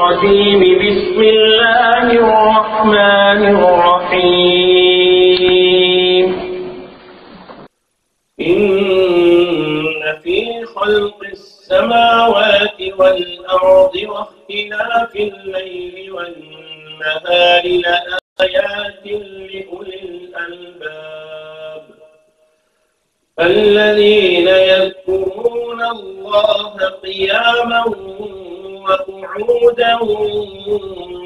الرجيم. بسم الله الرحمن الرحيم. إن في خلق السماوات والأرض واختلاف الليل والنهار لآيات لأولي الألباب الذين يذكرون الله قياما وقعودا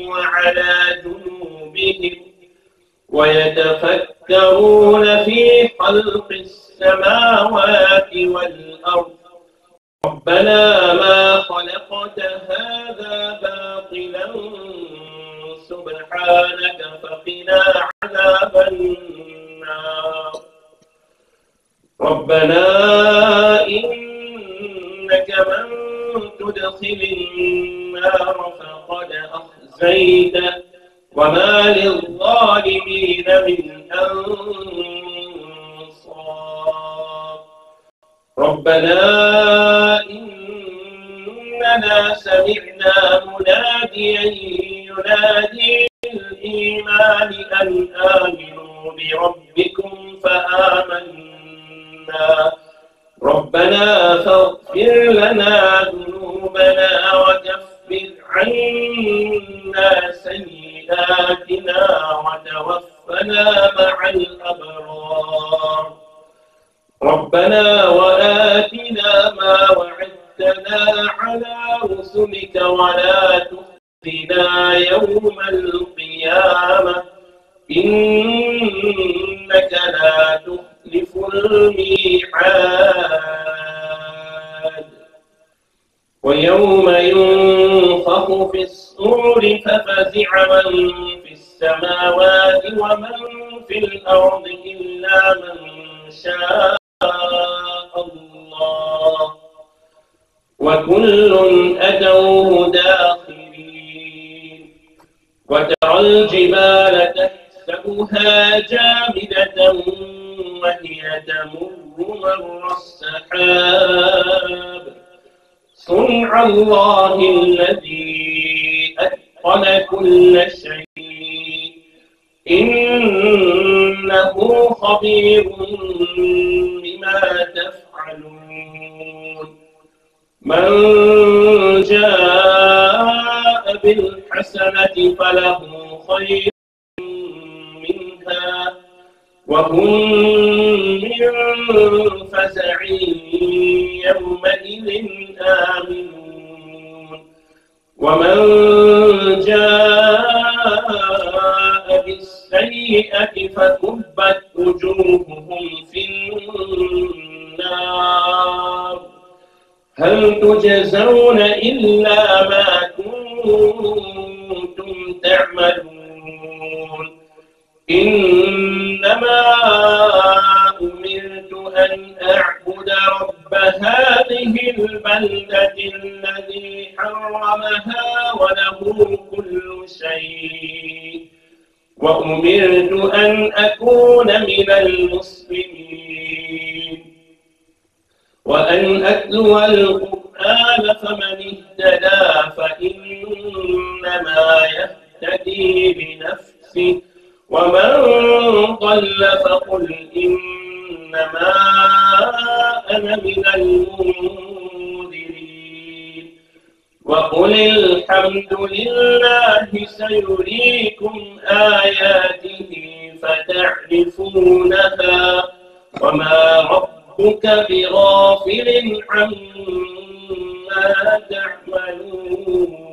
وعلى جنوبهم ويتفكرون في خلق السماوات والأرض ربنا ما خلقت هذا باطلا سبحانك فقنا عذاب النار ربنا إنك من تدخل النار فقد أخزيته وما للظالمين من أنصار ربنا إننا سمعنا مناديا ينادي للإيمان أن آمنوا بربكم فآمنا ربنا فاغفر لنا ذنوبنا وكفر عنا سيئاتنا وتوفنا مع الأبرار ربنا وآتنا ما وعدتنا على رسلك ولا تخزنا يوم القيامة إنك لا تخلف الميعاد ويوم ينفخ في الصور ففزع من في السماوات ومن في الأرض إلا من شاء الله وكل أتوه داخرين وترى الجبال تحسبها جامدة وهي تمر مر السحاب صنع الله الذي أتقن كل شيء إنه خبير بما تفعلون من جاء بالحسنة فله خير منها وهم من فزع يومئذ آمنون ومن جاء بالسيئة فكبت وجوههم في النار هل تجزون إلا ما كنتم تعملون إنما أمرت أن أعبد رب هذه البلدة الذي حرمها وله كل شيء وأمرت أن أكون من المسلمين وأن أتلو القرآن فمن اهتدى فإنما يهتدي لنفسه ومن ضل فقل إنما أنا من المنذرين وقل الحمد لله سيريكم آياته فتعرفونها وما ربك بغافل عما تعملون